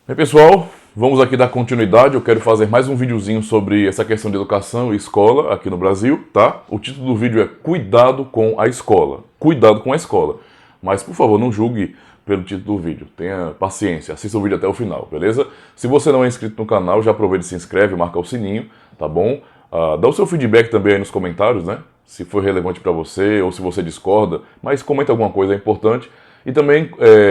Bem, pessoal, vamos aqui dar continuidade. Eu quero fazer mais um videozinho sobre essa questão de educação e escola aqui no Brasil, tá? O título do vídeo é Cuidado com a Escola. Cuidado com a escola. Mas, por favor, não julgue pelo título do vídeo. Tenha paciência, assista o vídeo até o final, beleza? Se você não é inscrito no canal, já aproveita e se inscreve, marca o sininho, tá bom? Dá o seu feedback também aí nos comentários, né? Se foi relevante para você ou se você discorda, mas comenta alguma coisa, é importante. E também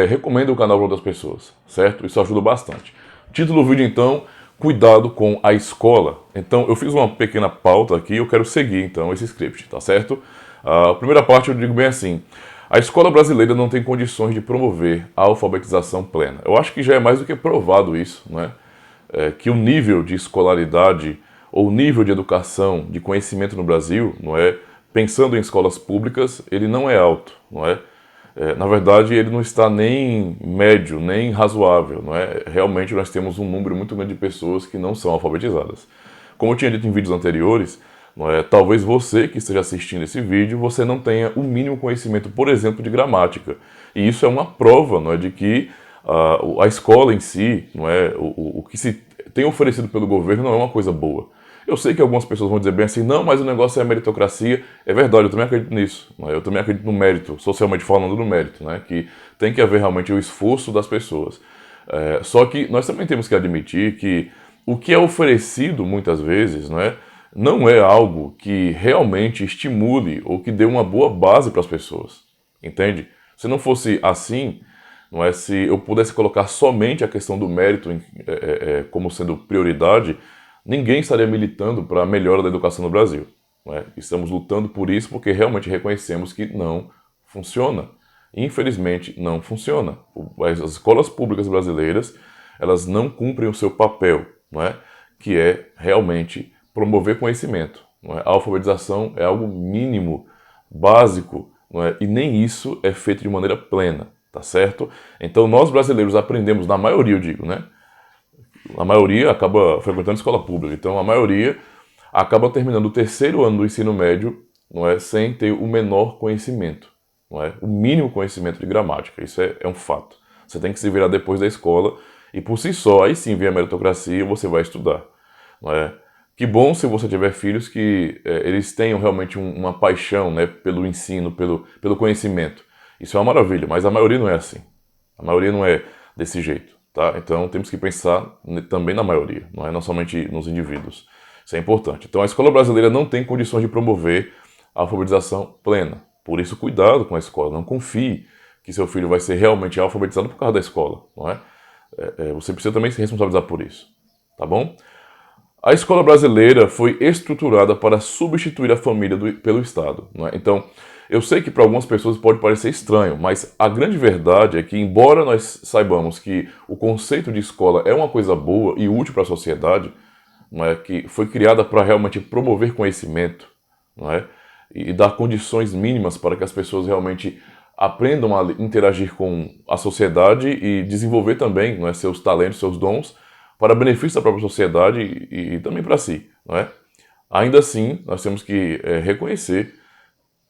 recomenda o canal para outras pessoas, certo? Isso ajuda bastante. Título do vídeo, então, Cuidado com a Escola. Então, eu fiz uma pequena pauta aqui, eu quero seguir, então, esse script, tá certo? A primeira parte eu digo bem assim: a escola brasileira não tem condições de promover a alfabetização plena. Eu acho que já é mais do que provado isso, não é? Que o nível de escolaridade ou nível de educação, de conhecimento no Brasil, não é? Pensando em escolas públicas, ele não é alto, não é? Na verdade, ele não está nem médio, nem razoável, não é? Realmente nós temos um número muito grande de pessoas que não são alfabetizadas. Como eu tinha dito em vídeos anteriores, não é? Talvez você que esteja assistindo esse vídeo, você não tenha o mínimo conhecimento, por exemplo, de gramática. E isso é uma prova, não é, de que a escola em si, não é, o que se tem oferecido pelo governo não é uma coisa boa. Eu sei que algumas pessoas vão dizer bem assim, não, mas o negócio é a meritocracia. É verdade, eu também acredito nisso. Né? Eu também acredito no mérito, socialmente falando no mérito, né? Que tem que haver realmente o esforço das pessoas. Só que nós também temos que admitir que o que é oferecido muitas vezes, não é algo que realmente estimule ou que dê uma boa base para as pessoas. Entende? Se não fosse assim, não é, se eu pudesse colocar somente a questão do mérito como sendo prioridade, ninguém estaria militando para a melhora da educação no Brasil. Não é? Estamos lutando por isso porque realmente reconhecemos que não funciona. Infelizmente, não funciona. As escolas públicas brasileiras, elas não cumprem o seu papel, não é? Que é realmente promover conhecimento. Não é? A alfabetização é algo mínimo, básico, não é? E nem isso é feito de maneira plena, tá certo? Então nós brasileiros aprendemos, na maioria eu digo, né? A maioria acaba frequentando escola pública, então a maioria acaba terminando o terceiro ano do ensino médio, não é, sem ter o menor conhecimento, não é, o mínimo conhecimento de gramática. Isso é um fato. Você tem que se virar depois da escola e por si só, aí sim vem a meritocracia e você vai estudar, não é? Que bom se você tiver filhos que eles tenham realmente uma paixão, né, pelo ensino, pelo conhecimento. Isso é uma maravilha, mas a maioria não é assim. A maioria não é desse jeito. Tá? Então temos que pensar também na maioria, não somente nos indivíduos. Isso é importante. Então a escola brasileira não tem condições de promover a alfabetização plena. Por isso, cuidado com a escola. Não confie que seu filho vai ser realmente alfabetizado por causa da escola. Não é? Você precisa também se responsabilizar por isso. Tá bom? A escola brasileira foi estruturada para substituir a família pelo Estado. Não é? Então, eu sei que para algumas pessoas pode parecer estranho, mas a grande verdade é que, embora nós saibamos que o conceito de escola é uma coisa boa e útil para a sociedade, não é, que foi criada para realmente promover conhecimento, não é, e dar condições mínimas para que as pessoas realmente aprendam a interagir com a sociedade e desenvolver também, não é, seus talentos, seus dons, para benefício da própria sociedade e também para si, não é? Ainda assim, nós temos que reconhecer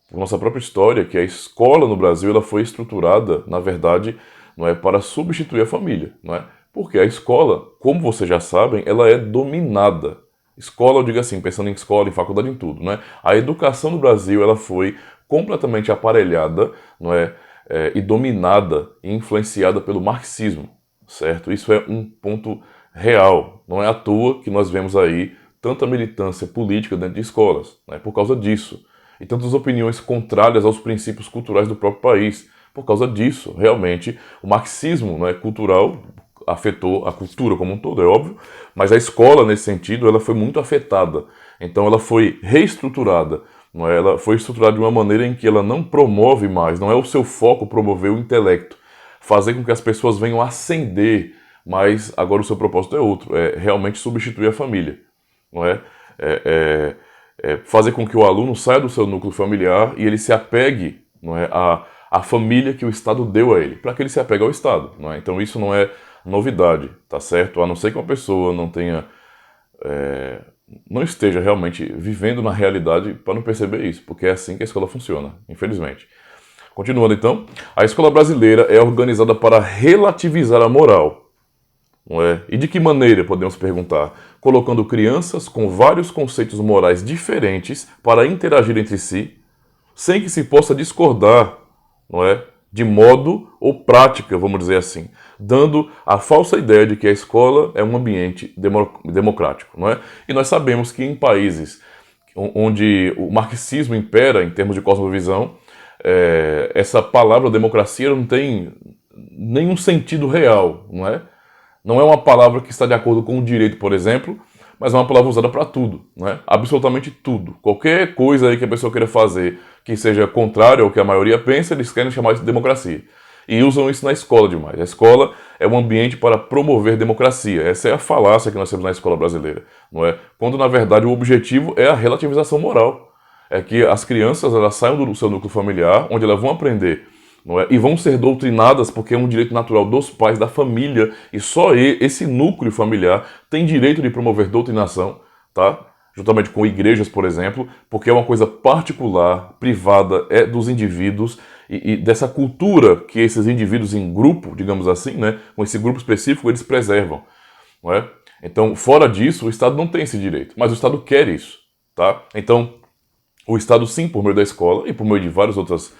por nossa própria história que a escola no Brasil ela foi estruturada, na verdade, não é para substituir a família, não é? Porque a escola, como vocês já sabem, ela é dominada. Escola, eu digo assim, pensando em escola, em faculdade, em tudo, né? A educação no Brasil ela foi completamente aparelhada, não é? E dominada e influenciada pelo marxismo, certo? Isso é um ponto real. Não é à toa que nós vemos aí tanta militância política dentro de escolas, né? Por causa disso. E tantas opiniões contrárias aos princípios culturais do próprio país. Por causa disso, realmente, o marxismo, né, cultural afetou a cultura como um todo, é óbvio, mas a escola, nesse sentido, ela foi muito afetada. Então ela foi reestruturada. Não é? Ela foi estruturada de uma maneira em que ela não promove mais, não é o seu foco promover o intelecto, fazer com que as pessoas venham ascender, mas agora o seu propósito é outro, é realmente substituir a família. Não é? Fazer com que o aluno saia do seu núcleo familiar e ele se apegue, não é, à família que o Estado deu a ele, para que ele se apegue ao Estado. Não é? Então isso não é novidade, tá certo? A não ser que uma pessoa não tenha, não esteja realmente vivendo na realidade para não perceber isso, porque é assim que a escola funciona, infelizmente. Continuando então, a escola brasileira é organizada para relativizar a moral. não é? E de que maneira, podemos perguntar? Colocando crianças com vários conceitos morais diferentes para interagir entre si, sem que se possa discordar, não é? De modo ou prática, vamos dizer assim, dando a falsa ideia de que a escola é um ambiente democrático, não é? E nós sabemos que em países onde o marxismo impera em termos de cosmovisão, essa palavra democracia não tem nenhum sentido real, não é? Não é uma palavra que está de acordo com o direito, por exemplo, mas é uma palavra usada para tudo, não é? Absolutamente tudo. Qualquer coisa aí que a pessoa queira fazer que seja contrário ao que a maioria pensa, eles querem chamar isso de democracia. E usam isso na escola demais. A escola é um ambiente para promover democracia. Essa é a falácia que nós temos na escola brasileira, não é? Quando, na verdade, o objetivo é a relativização moral. É que as crianças elas saiam do seu núcleo familiar, onde elas vão aprender, não é? E vão ser doutrinadas porque é um direito natural dos pais, da família, e só esse núcleo familiar tem direito de promover doutrinação, tá? Juntamente com igrejas, por exemplo, porque é uma coisa particular, privada, é dos indivíduos e dessa cultura que esses indivíduos em grupo, digamos assim, né, com esse grupo específico, eles preservam, não é? Então, fora disso, o Estado não tem esse direito, mas o Estado quer isso, tá? Então, o Estado sim, por meio da escola e por meio de vários outros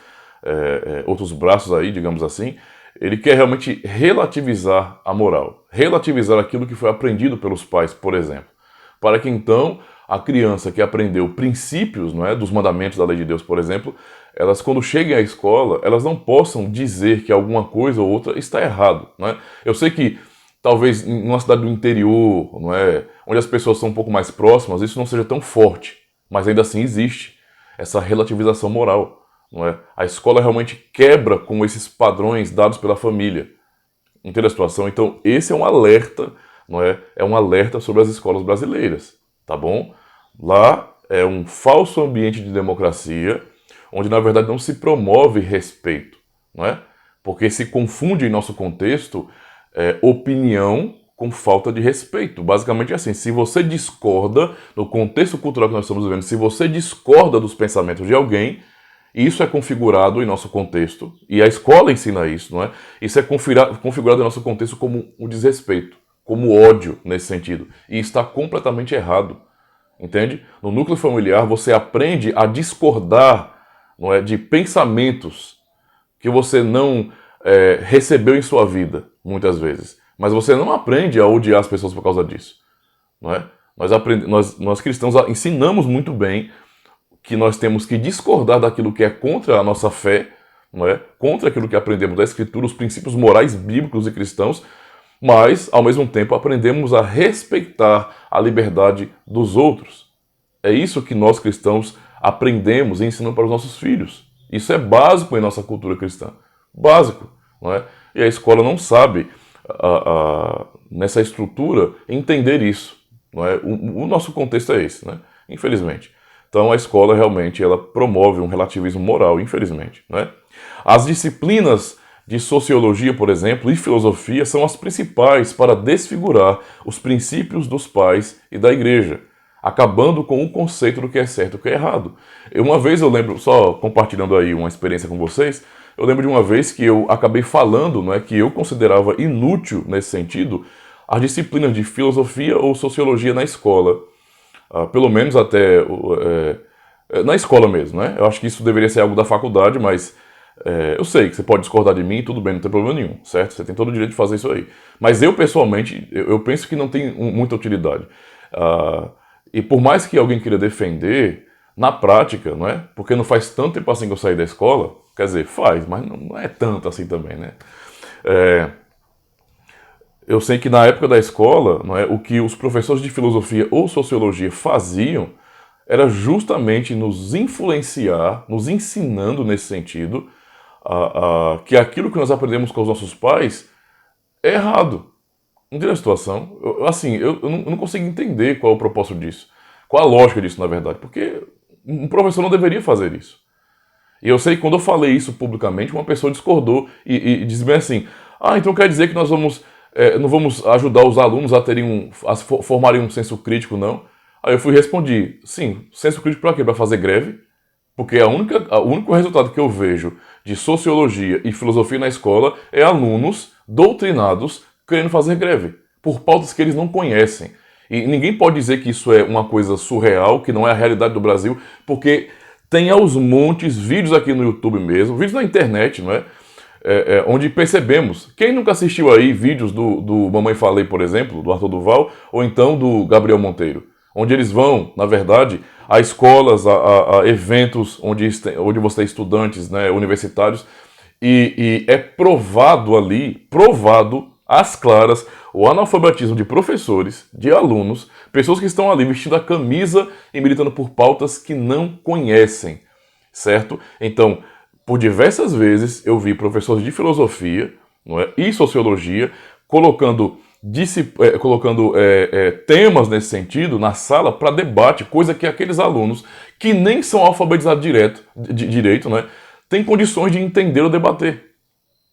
braços aí, digamos assim, ele quer realmente relativizar a moral, relativizar aquilo que foi aprendido pelos pais, por exemplo, para que então a criança que aprendeu princípios, não é, dos mandamentos da lei de Deus, por exemplo, elas quando cheguem à escola, elas não possam dizer que alguma coisa ou outra está errado, não é? Eu sei que talvez em uma cidade do interior, não é, onde as pessoas são um pouco mais próximas, isso não seja tão forte, mas ainda assim existe essa relativização moral, não é? A escola realmente quebra com esses padrões dados pela família. Entende a situação? Então esse é um alerta, não é? É um alerta sobre as escolas brasileiras, tá bom? Lá é um falso ambiente de democracia, onde na verdade não se promove respeito, não é? Porque se confunde em nosso contexto opinião com falta de respeito. Basicamente é assim, se você discorda, no contexto cultural que nós estamos vivendo, se você discorda dos pensamentos de alguém, isso é configurado em nosso contexto, e a escola ensina isso, não é? Isso é configurado em nosso contexto como um desrespeito, como ódio nesse sentido, e está completamente errado, entende? No núcleo familiar você aprende a discordar, não é, de pensamentos que você não recebeu em sua vida, muitas vezes. Mas você não aprende a odiar as pessoas por causa disso, não é? Nós cristãos ensinamos muito bem que nós temos que discordar daquilo que é contra a nossa fé, não é? Contra aquilo que aprendemos da Escritura, os princípios morais bíblicos e cristãos, mas, ao mesmo tempo, aprendemos a respeitar a liberdade dos outros. É isso que nós cristãos aprendemos e ensinamos para os nossos filhos. Isso é básico em nossa cultura cristã. Básico, não é? E a escola não sabe, nessa estrutura, entender isso, não é? O nosso contexto é esse, né? Infelizmente. Então a escola realmente ela promove um relativismo moral, infelizmente, não é? As disciplinas de sociologia, por exemplo, e filosofia são as principais para desfigurar os princípios dos pais e da igreja, acabando com o conceito do que é certo e o que é errado. Uma vez eu lembro, só compartilhando aí uma experiência com vocês, eu lembro de uma vez que eu acabei falando, não é, que eu considerava inútil nesse sentido as disciplinas de filosofia ou sociologia na escola, pelo menos até na escola mesmo, né? Eu acho que isso deveria ser algo da faculdade, mas eu sei que você pode discordar de mim, tudo bem, não tem problema nenhum, certo? Você tem todo o direito de fazer isso aí. Mas eu, pessoalmente, eu penso que não tem muita utilidade. E por mais que alguém queira defender, na prática, não é? Porque não faz tanto tempo assim que eu saí da escola, quer dizer, faz, mas não é tanto assim também, né? Eu sei que na época da escola, não é, o que os professores de filosofia ou sociologia faziam era justamente nos influenciar, nos ensinando nesse sentido, que aquilo que nós aprendemos com os nossos pais é errado. Entende a situação? Eu não consigo entender qual é o propósito disso. Qual a lógica disso, na verdade? Porque um professor não deveria fazer isso. E eu sei que quando eu falei isso publicamente, uma pessoa discordou e disse bem assim, então quer dizer que nós não vamos ajudar os alunos a formarem um senso crítico, não? Aí eu fui e respondi, sim, senso crítico para quê? Para fazer greve? Porque o único resultado que eu vejo de sociologia e filosofia na escola é alunos doutrinados querendo fazer greve. por pautas que eles não conhecem. E ninguém pode dizer que isso é uma coisa surreal, que não é a realidade do Brasil, porque tem aos montes vídeos aqui no YouTube mesmo, vídeos na internet, não é? Onde percebemos. Quem nunca assistiu aí vídeos do Mamãe Falei, por exemplo, do Arthur Duval, ou então do Gabriel Monteiro, onde eles vão, na verdade, a escolas, a eventos onde você tem estudantes, né, universitários, e é provado ali, provado às claras, o analfabetismo de professores, de alunos, pessoas que estão ali vestindo a camisa e militando por pautas que não conhecem, certo? Então, por diversas vezes eu vi professores de filosofia, não é, e sociologia colocando temas nesse sentido na sala para debate, coisa que aqueles alunos que nem são alfabetizados direito, né, têm condições de entender ou debater.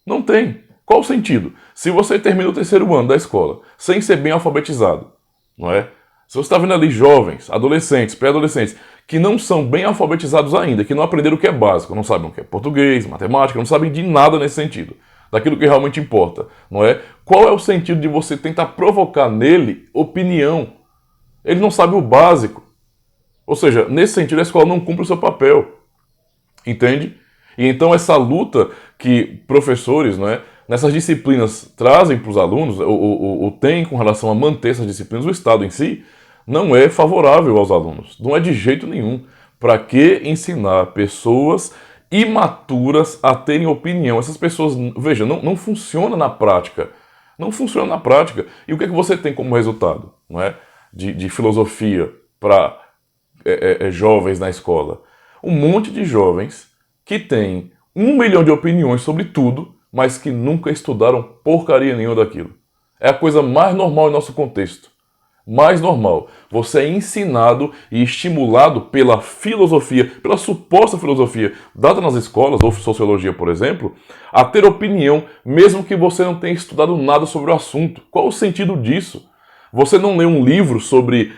Não tem. Qual o sentido? Se você termina o terceiro ano da escola sem ser bem alfabetizado, não é? Se você está vendo ali jovens, adolescentes, pré-adolescentes, que não são bem alfabetizados ainda, que não aprenderam o que é básico, não sabem o que é português, matemática, não sabem de nada nesse sentido, daquilo que realmente importa, não é? Qual é o sentido de você tentar provocar nele opinião? Ele não sabe o básico. Ou seja, nesse sentido a escola não cumpre o seu papel. Entende? E então essa luta que professores, não é, nessas disciplinas trazem para os alunos, ou têm com relação a manter essas disciplinas, o Estado em si, não é favorável aos alunos. Não é de jeito nenhum. Para que ensinar pessoas imaturas a terem opinião? Essas pessoas, veja, não funciona na prática. Não funciona na prática. E o que é que você tem como resultado, não é, de filosofia para jovens na escola? Um monte de jovens que têm 1 milhão de opiniões sobre tudo, mas que nunca estudaram porcaria nenhuma daquilo. É a coisa mais normal em nosso contexto. Mais normal. Você é ensinado e estimulado pela filosofia, pela suposta filosofia dada nas escolas, ou sociologia, por exemplo, a ter opinião, mesmo que você não tenha estudado nada sobre o assunto. Qual o sentido disso? Você não lê um livro sobre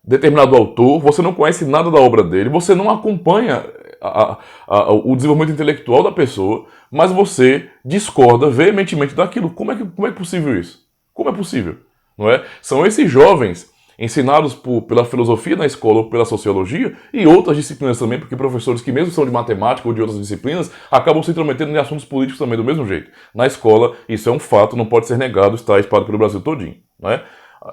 determinado autor, você não conhece nada da obra dele, você não acompanha o desenvolvimento intelectual da pessoa, mas você discorda veementemente daquilo. Como é possível isso? Como é possível? Não é? São esses jovens ensinados pela filosofia na escola ou pela sociologia e outras disciplinas também, porque professores que mesmo são de matemática ou de outras disciplinas acabam se intrometendo em assuntos políticos também do mesmo jeito. Na escola, isso é um fato, não pode ser negado, está espalhado pelo Brasil todinho. Não é?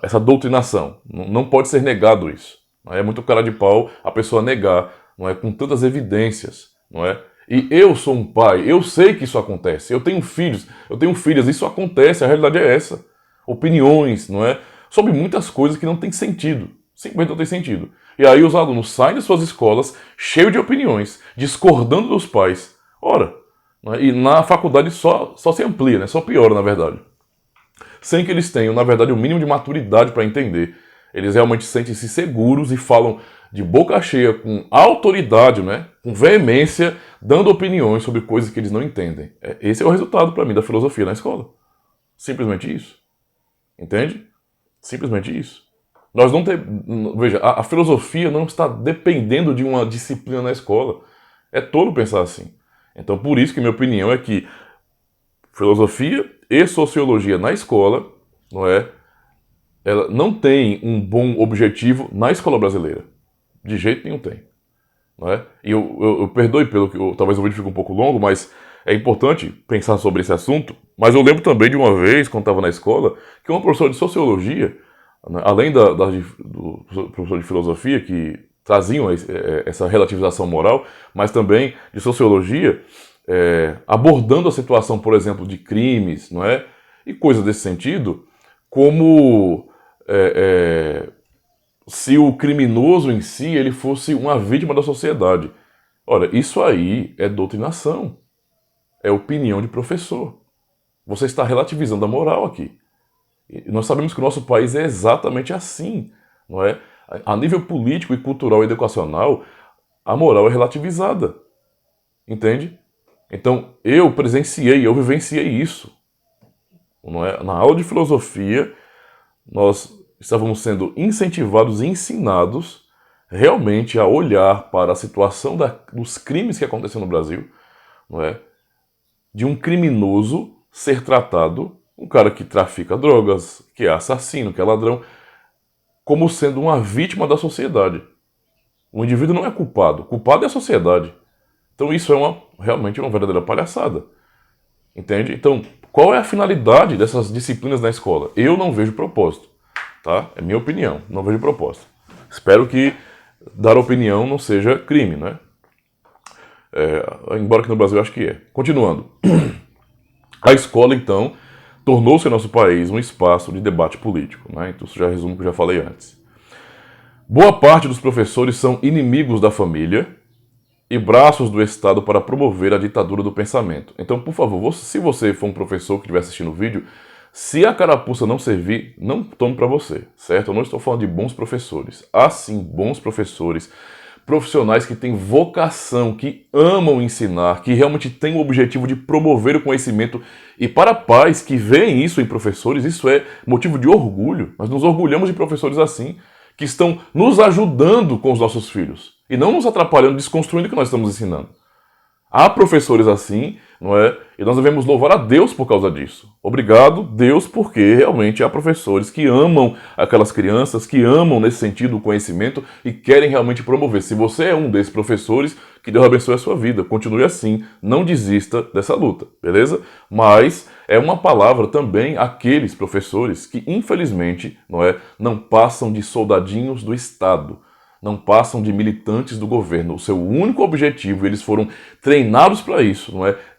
Essa doutrinação, não pode ser negado isso. Não é muito cara de pau a pessoa negar, não é, com tantas evidências, não é? E eu sou um pai, eu sei que isso acontece, eu tenho filhos, eu tenho filhas, isso acontece, a realidade é essa. Opiniões, não é? Sobre muitas coisas que não tem sentido, simplesmente não tem sentido. E aí os alunos saem de suas escolas cheios de opiniões, discordando dos pais. Ora, não é? E na faculdade só se amplia, né? Só piora, na verdade. Sem que eles tenham, na verdade, o mínimo de maturidade para entender. Eles realmente sentem-se seguros e falam de boca cheia, com autoridade, né? Com veemência, dando opiniões sobre coisas que eles não entendem. Esse é o resultado, para mim, da filosofia na escola. Simplesmente isso. Entende? Simplesmente isso. Nós não temos. Veja, a filosofia não está dependendo de uma disciplina na escola. É tolo pensar assim. Então, por isso que minha opinião é que filosofia e sociologia na escola, não é? Ela não tem um bom objetivo na escola brasileira. De jeito nenhum tem. Não é? E eu perdoe pelo que talvez o vídeo fique um pouco longo, mas é importante pensar sobre esse assunto. Mas eu lembro também de uma vez, quando estava na escola, que uma professora de sociologia, né, além do professor de filosofia, que traziam essa relativização moral, mas também de sociologia, abordando a situação, por exemplo, de crimes, não é? E coisas desse sentido, como se o criminoso em si ele fosse uma vítima da sociedade. Ora, isso aí é doutrinação. É opinião de professor. Você está relativizando a moral aqui. E nós sabemos que o nosso país é exatamente assim, não é? A nível político e cultural e educacional, a moral é relativizada. Entende? Então, eu presenciei, eu vivenciei isso. Não é? Na aula de filosofia, nós estávamos sendo incentivados e ensinados realmente a olhar para a situação dos crimes que aconteceram no Brasil, não é? De um criminoso ser tratado um cara que trafica drogas, que é assassino, que é ladrão, como sendo uma vítima da sociedade. O indivíduo não é culpado, o culpado é a sociedade. Então isso é realmente uma verdadeira palhaçada. Entende? Então, qual é a finalidade dessas disciplinas na escola? Eu não vejo propósito, tá? É minha opinião, não vejo propósito. Espero que dar opinião não seja crime, né? Embora que no Brasil eu acho que é. Continuando. A escola, então, tornou-se em nosso país um espaço de debate político, né? Então isso já resumo o que eu já falei antes. Boa parte dos professores são inimigos da família e braços do Estado para promover a ditadura do pensamento. Então, por favor, se você for um professor que estiver assistindo o vídeo, se a carapuça não servir, não tome para você, certo? Eu não estou falando de bons professores. Há sim bons professores, profissionais que têm vocação, que amam ensinar, que realmente têm o objetivo de promover o conhecimento. E para pais que veem isso em professores, isso é motivo de orgulho. Nós nos orgulhamos de professores assim, que estão nos ajudando com os nossos filhos e não nos atrapalhando, desconstruindo o que nós estamos ensinando. Há professores assim, não é? E nós devemos louvar a Deus por causa disso. Obrigado, Deus, porque realmente há professores que amam aquelas crianças, que amam nesse sentido o conhecimento e querem realmente promover. Se você é um desses professores, que Deus abençoe a sua vida. Continue assim, não desista dessa luta, beleza? Mas é uma palavra também àqueles professores que, infelizmente, não passam de soldadinhos do Estado. Não passam de militantes do governo. O seu único objetivo, eles foram treinados para isso,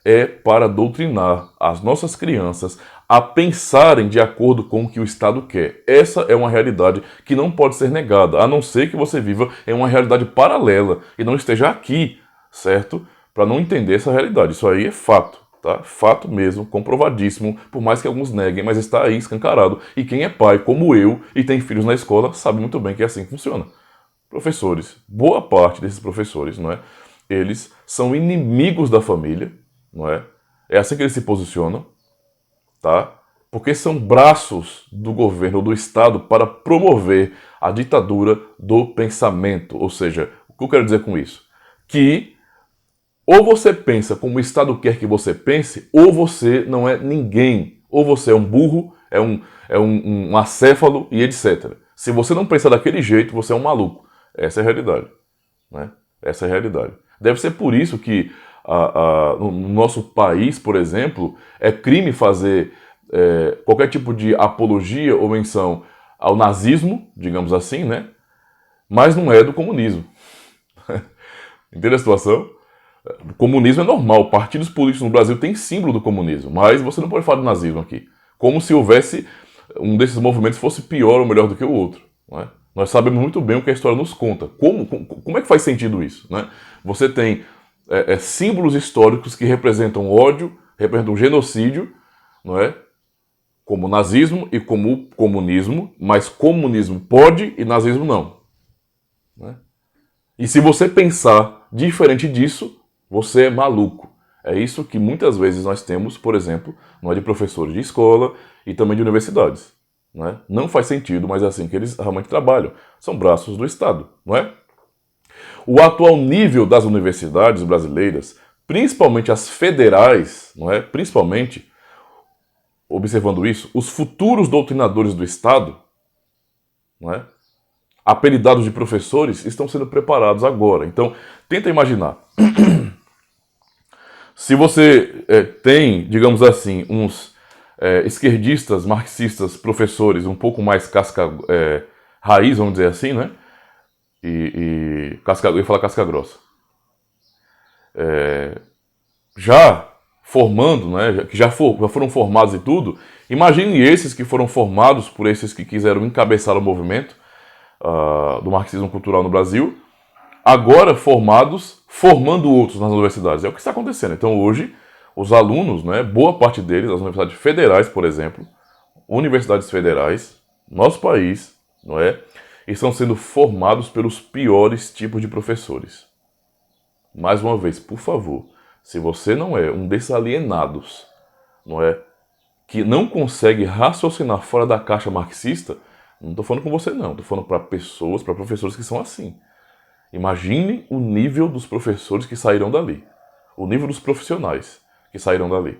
é para doutrinar as nossas crianças a pensarem de acordo com o que o Estado quer. Essa é uma realidade que não pode ser negada, a não ser que você viva em uma realidade paralela e não esteja aqui, certo? Para não entender essa realidade. Isso aí é fato, tá? Fato mesmo, comprovadíssimo, por mais que alguns neguem, mas está aí escancarado. E quem é pai, como eu, e tem filhos na escola, sabe muito bem que é assim que funciona. Professores, boa parte desses professores, eles são inimigos da família, É assim que eles se posicionam, tá? Porque são braços do governo ou do Estado para promover a ditadura do pensamento. Ou seja, o que eu quero dizer com isso? Que ou você pensa como o Estado quer que você pense, ou você não é ninguém. Ou você é um burro, um acéfalo e etc. Se você não pensa daquele jeito, você é um maluco. Essa é a realidade, Essa é a realidade. Deve ser por isso que no nosso país, por exemplo, é crime fazer qualquer tipo de apologia ou menção ao nazismo, digamos assim, mas não é do comunismo. Entende a situação? O comunismo é normal, partidos políticos no Brasil têm símbolo do comunismo, mas você não pode falar do nazismo aqui. Como se houvesse um desses movimentos fosse pior ou melhor do que o outro, Nós sabemos muito bem o que a história nos conta. Como é que faz sentido isso? Você tem símbolos históricos que representam ódio, representam genocídio, como o nazismo e como o comunismo, mas comunismo pode e nazismo não. E se você pensar diferente disso, você é maluco. É isso que muitas vezes nós temos, por exemplo, de professores de escola e também de universidades. Não faz sentido, mas é assim que eles realmente trabalham. São braços do Estado, O atual nível das universidades brasileiras, principalmente as federais, principalmente, observando isso, os futuros doutrinadores do Estado, apelidados de professores, estão sendo preparados agora. Então, tenta imaginar. Se você tem, digamos assim, uns esquerdistas, marxistas, professores um pouco mais raiz, vamos dizer assim, eu ia falar casca grossa. Já formando, que já foram formados e tudo, imagine esses que foram formados por esses que quiseram encabeçar o movimento do marxismo cultural no Brasil, agora formando outros nas universidades. É o que está acontecendo. Então hoje, os alunos, boa parte deles, as universidades federais, por exemplo, universidades federais, nosso país, estão sendo formados pelos piores tipos de professores. Mais uma vez, por favor, se você não é um desses alienados, que não consegue raciocinar fora da caixa marxista, não estou falando com você não, estou falando para pessoas, para professores que são assim. Imagine o nível dos professores que saíram dali, o nível dos profissionais que saíram dali.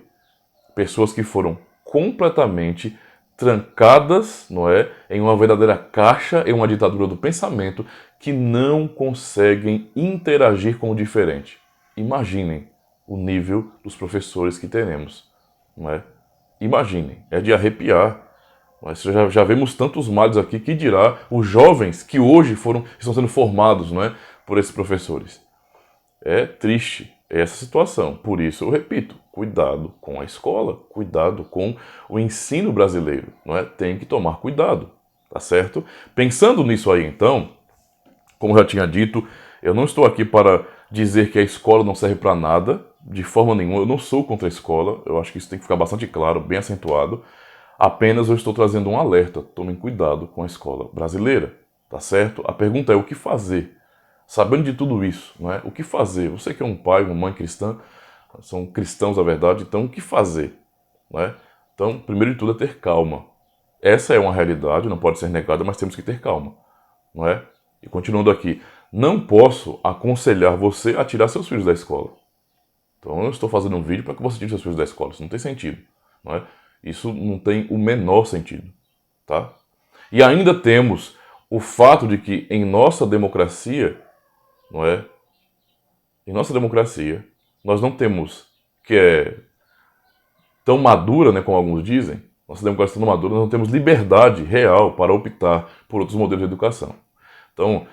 Pessoas que foram completamente trancadas, não é, em uma verdadeira caixa, em uma ditadura do pensamento, que não conseguem interagir com o diferente. Imaginem o nível dos professores que teremos, não é? Imaginem, é de arrepiar. Nós já vemos tantos males aqui, que dirá os jovens que hoje estão sendo formados, não é, por esses professores. É triste essa situação. Por isso eu repito, cuidado com a escola, cuidado com o ensino brasileiro, não é? Tem que tomar cuidado, tá certo? Pensando nisso aí então, como eu já tinha dito, eu não estou aqui para dizer que a escola não serve para nada, de forma nenhuma. Eu não sou contra a escola, eu acho que isso tem que ficar bastante claro, bem acentuado. Apenas eu estou trazendo um alerta, tomem cuidado com a escola brasileira, tá certo? A pergunta é o que fazer? Sabendo de tudo isso, não é? O que fazer? Você que é um pai, uma mãe cristã, são cristãos na verdade, então o que fazer? Não é? Então, primeiro de tudo é ter calma. Essa é uma realidade, não pode ser negada, mas temos que ter calma, não é? E continuando aqui, não posso aconselhar você a tirar seus filhos da escola. Então eu estou fazendo um vídeo para que você tire seus filhos da escola, isso não tem sentido, não é? Isso não tem o menor sentido, tá? E ainda temos o fato de que em nossa democracia, não é? Em nossa democracia, nós não temos, que é tão madura, né, como alguns dizem, nossa democracia é tão madura, nós não temos liberdade real para optar por outros modelos de educação. Então,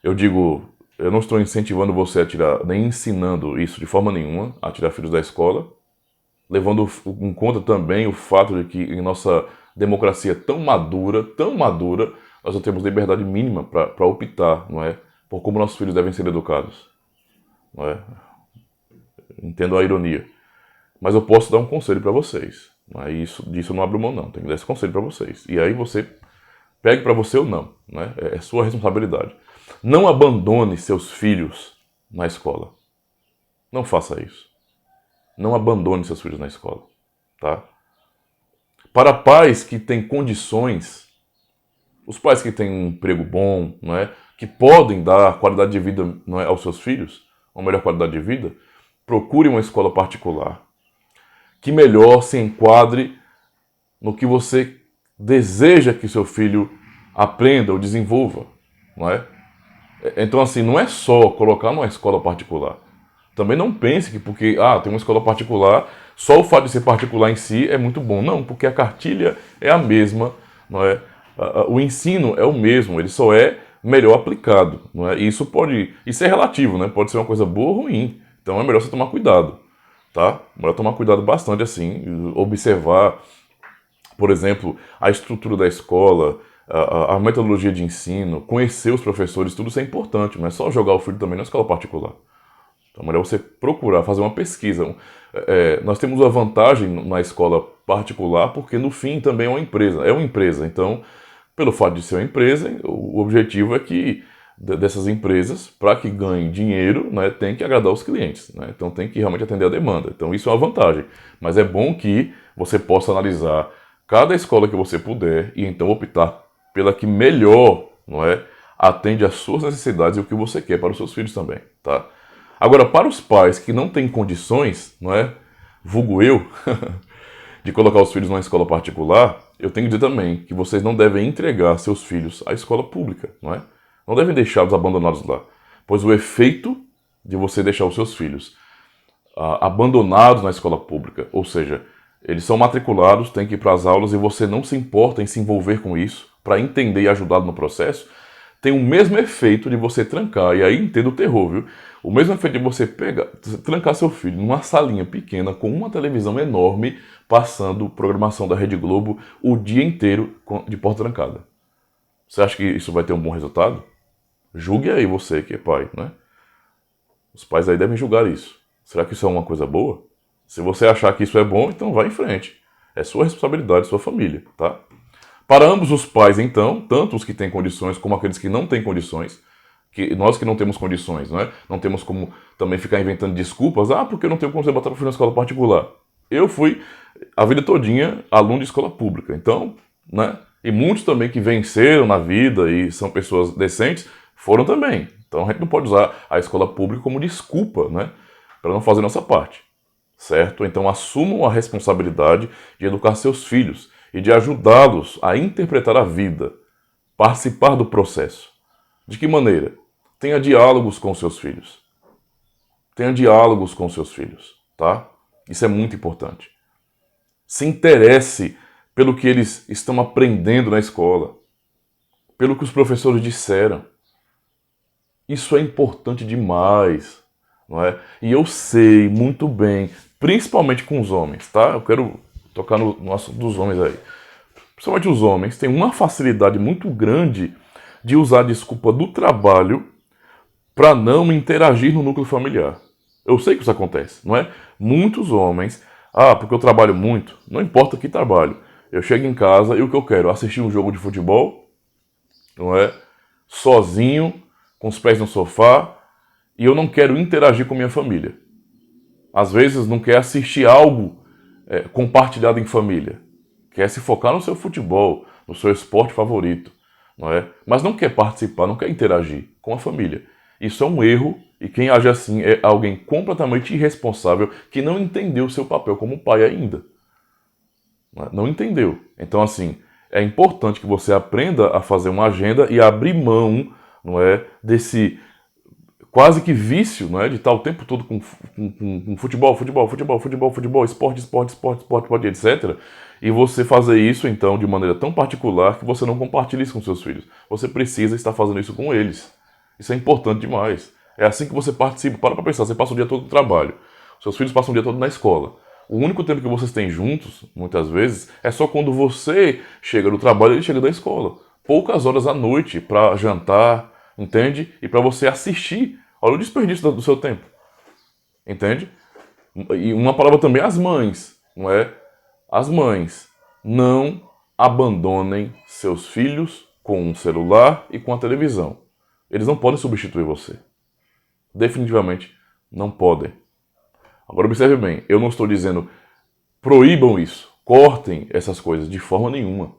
eu digo, eu não estou incentivando você a tirar, nem ensinando isso de forma nenhuma, a tirar filhos da escola, levando em conta também o fato de que em nossa democracia tão madura, nós não temos liberdade mínima para optar, não é, por como nossos filhos devem ser educados. Não é? Entendo a ironia. Mas eu posso dar um conselho para vocês. Não é? Disso eu não abro mão, não. Tenho que dar esse conselho para vocês. E aí você pegue para você ou não. Né? É sua responsabilidade. Não abandone seus filhos na escola. Não faça isso. Não abandone seus filhos na escola. Tá? Para pais que têm condições, os pais que têm um emprego bom, não é? Que podem dar qualidade de vida, não é, aos seus filhos, uma melhor qualidade de vida, procure uma escola particular que melhor se enquadre no que você deseja que seu filho aprenda ou desenvolva, não é? Então, assim, não é só colocar numa escola particular. Também não pense que porque tem uma escola particular, só o fato de ser particular em si é muito bom. Não, porque a cartilha é a mesma, não é? O ensino é o mesmo, ele só é melhor aplicado, não é? E isso é relativo, né? Pode ser uma coisa boa ou ruim. Então é melhor você tomar cuidado, tá? Melhor tomar cuidado bastante assim, observar, por exemplo, a estrutura da escola, a metodologia de ensino, conhecer os professores, tudo isso é importante, não é só jogar o filho também na escola particular. Então é melhor você procurar fazer uma pesquisa. Nós temos uma vantagem na escola particular porque no fim também é uma empresa, então pelo fato de ser uma empresa, o objetivo é que dessas empresas, para que ganhem dinheiro, né, tem que agradar os clientes, né? Então tem que realmente atender a demanda. Então isso é uma vantagem. Mas é bom que você possa analisar cada escola que você puder e então optar pela que melhor, não é, atende às suas necessidades e o que você quer para os seus filhos também, tá? Agora, para os pais que não têm condições, não é, vulgo eu, de colocar os filhos numa escola particular, eu tenho que dizer também que vocês não devem entregar seus filhos à escola pública, não é? Não devem deixá-los abandonados lá, pois o efeito de você deixar os seus filhos abandonados na escola pública, ou seja, eles são matriculados, têm que ir para as aulas e você não se importa em se envolver com isso para entender e ajudá-lo no processo, tem o mesmo efeito de você trancar, e aí entenda o terror, viu? O mesmo efeito de você trancar seu filho numa salinha pequena com uma televisão enorme, passando programação da Rede Globo o dia inteiro de porta trancada. Você acha que isso vai ter um bom resultado? Julgue aí você que é pai, né? Os pais aí devem julgar isso. Será que isso é uma coisa boa? Se você achar que isso é bom, então vá em frente. É sua responsabilidade, sua família, tá? Para ambos os pais, então, tanto os que têm condições como aqueles que não têm condições, que nós que não temos condições, não é? Não temos como também ficar inventando desculpas, porque eu não tenho como você botar para filho na escola particular. Eu fui a vida todinha aluno de escola pública, então, né? E muitos também que venceram na vida e são pessoas decentes, foram também. Então a gente não pode usar a escola pública como desculpa, né? Para não fazer nossa parte, certo? Então assumam a responsabilidade de educar seus filhos e de ajudá-los a interpretar a vida, participar do processo. De que maneira? Tenha diálogos com seus filhos. Tenha diálogos com seus filhos, tá? Isso é muito importante. Se interesse pelo que eles estão aprendendo na escola, pelo que os professores disseram. Isso é importante demais, não é? E eu sei muito bem, principalmente com os homens, tá? Eu quero tocar no assunto dos homens aí. Principalmente os homens têm uma facilidade muito grande de usar a desculpa do trabalho para não interagir no núcleo familiar. Eu sei que isso acontece, não é? Muitos homens, porque eu trabalho muito, não importa que trabalho. Eu chego em casa e o que eu quero? Assistir um jogo de futebol, não é? Sozinho, com os pés no sofá, e eu não quero interagir com minha família. Às vezes não quer assistir algo compartilhado em família. Quer se focar no seu futebol, no seu esporte favorito, não é? Mas não quer participar, não quer interagir com a família. Isso é um erro, e quem age assim é alguém completamente irresponsável que não entendeu o seu papel como pai ainda. Não entendeu. Então, assim, é importante que você aprenda a fazer uma agenda e abrir mão, não é, desse quase que vício, não é, de estar o tempo todo com futebol, esporte, etc. E você fazer isso, então, de maneira tão particular que você não compartilha isso com seus filhos. Você precisa estar fazendo isso com eles. Isso é importante demais. É assim que você participa. Para pra pensar, você passa o dia todo no trabalho. Seus filhos passam o dia todo na escola. O único tempo que vocês têm juntos, muitas vezes, é só quando você chega do trabalho e ele chega da escola. Poucas horas à noite para jantar, entende? E para você assistir. Olha o desperdício do seu tempo. Entende? E uma palavra também, as mães, não é? As mães, não abandonem seus filhos com um celular e com a televisão. Eles não podem substituir você. Definitivamente não podem. Agora observe bem, eu não estou dizendo proíbam isso, cortem essas coisas de forma nenhuma.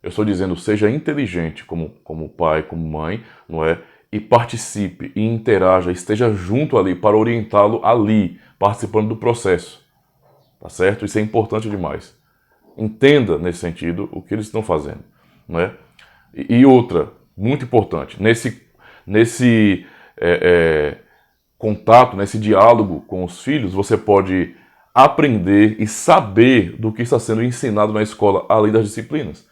Eu estou dizendo seja inteligente como pai, como mãe, não é? E participe, e interaja, esteja junto ali para orientá-lo ali, participando do processo. Tá certo? Isso é importante demais. Entenda nesse sentido o que eles estão fazendo, não é? E outra, muito importante, nesse contato, nesse diálogo com os filhos, você pode aprender e saber do que está sendo ensinado na escola, além das disciplinas.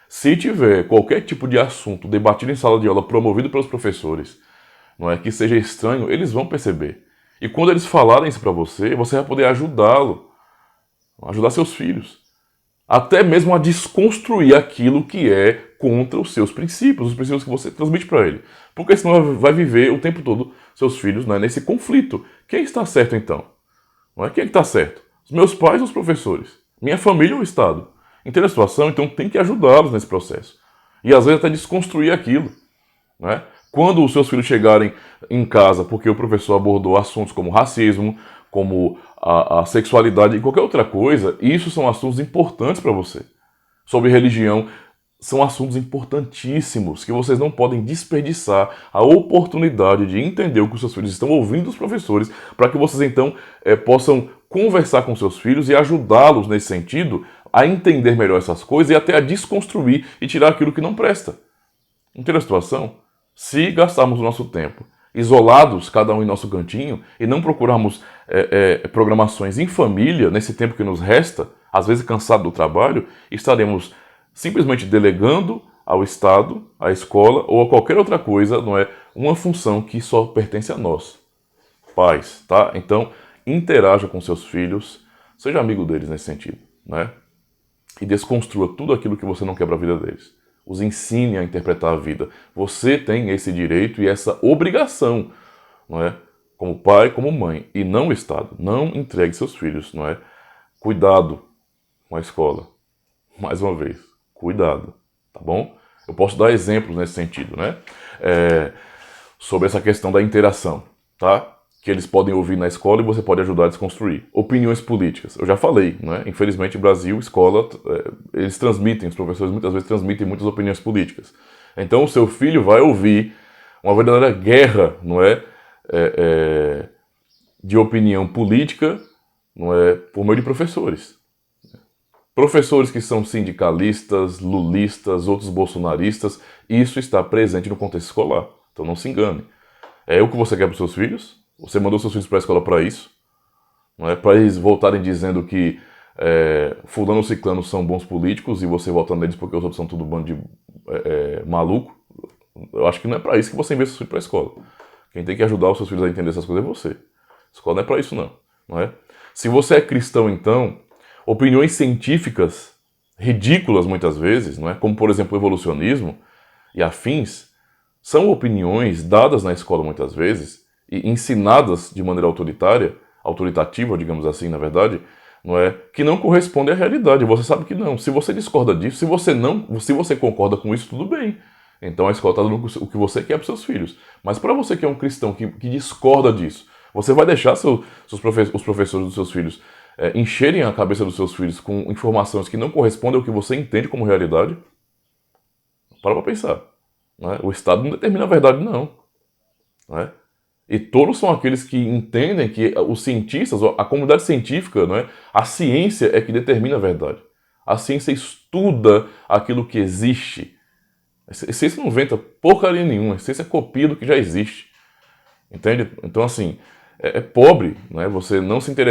Se tiver qualquer tipo de assunto debatido em sala de aula, promovido pelos professores, não é, que seja estranho, eles vão perceber. E quando eles falarem isso para você, você vai poder ajudá-lo, ajudar seus filhos. Até mesmo a desconstruir aquilo que é contra os seus princípios, os princípios que você transmite para ele. Porque senão vai viver o tempo todo seus filhos, né, nesse conflito. Quem está certo então? Não é quem está certo? Os meus pais ou os professores? Minha família ou o Estado? Entende a situação? Então tem que ajudá-los nesse processo. E às vezes até desconstruir aquilo. Né? Quando os seus filhos chegarem em casa porque o professor abordou assuntos como racismo, como a sexualidade e qualquer outra coisa, isso são assuntos importantes para você. Sobre religião, são assuntos importantíssimos que vocês não podem desperdiçar a oportunidade de entender o que os seus filhos estão ouvindo dos professores, para que vocês então possam conversar com seus filhos e ajudá-los nesse sentido a entender melhor essas coisas e até a desconstruir e tirar aquilo que não presta. Entende a situação? Se gastarmos o nosso tempo isolados, cada um em nosso cantinho, e não procurarmos programações em família, nesse tempo que nos resta, às vezes cansado do trabalho, estaremos simplesmente delegando ao Estado, à escola ou a qualquer outra coisa, não é? Uma função que só pertence a nós, pais, tá? Então, interaja com seus filhos, seja amigo deles nesse sentido, né? E desconstrua tudo aquilo que você não quer para a vida deles. Os ensine a interpretar a vida. Você tem esse direito e essa obrigação, não é? Como pai, como mãe, e não o Estado. Não entregue seus filhos, não é? Cuidado com a escola. Mais uma vez, cuidado, tá bom? Eu posso dar exemplos nesse sentido, né? Sobre essa questão da interação, tá? Que eles podem ouvir na escola e você pode ajudar a desconstruir. Opiniões políticas, eu já falei, né? Infelizmente, Brasil, escola, eles transmitem, os professores muitas vezes transmitem muitas opiniões políticas. Então, o seu filho vai ouvir uma verdadeira guerra, não é? De opinião política não é, por meio de professores. Professores que são sindicalistas, lulistas, outros bolsonaristas, isso está presente no contexto escolar. Então não se engane. É o que você quer para os seus filhos? Você mandou seus filhos para a escola para isso? Não é para eles voltarem dizendo que fulano ou ciclano são bons políticos e você votando neles porque os outros são tudo bando de maluco? Eu acho que não é para isso que você envia seus filhos para a escola. Quem tem que ajudar os seus filhos a entender essas coisas é você. A escola não é para isso não é? Se você é cristão, então, opiniões científicas ridículas muitas vezes, não é? Como por exemplo o evolucionismo e afins, são opiniões dadas na escola muitas vezes e ensinadas de maneira autoritativa, digamos assim, na verdade, não é? Que não correspondem à realidade. Você sabe que não. Se você discorda disso, se você concorda com isso, tudo bem. Então a escola está dando o que você quer para os seus filhos. Mas para você que é um cristão que discorda disso, você vai deixar os professores dos seus filhos encherem a cabeça dos seus filhos com informações que não correspondem ao que você entende como realidade? Para pensar. Não é? O Estado não determina a verdade, não é? E todos são aqueles que entendem que os cientistas, a comunidade científica, não é? A ciência é que determina a verdade. A ciência estuda aquilo que existe. A ciência não inventa porcaria nenhuma, a ciência copia do que já existe. Entende? Então, assim, é pobre, não é? Você não se interessar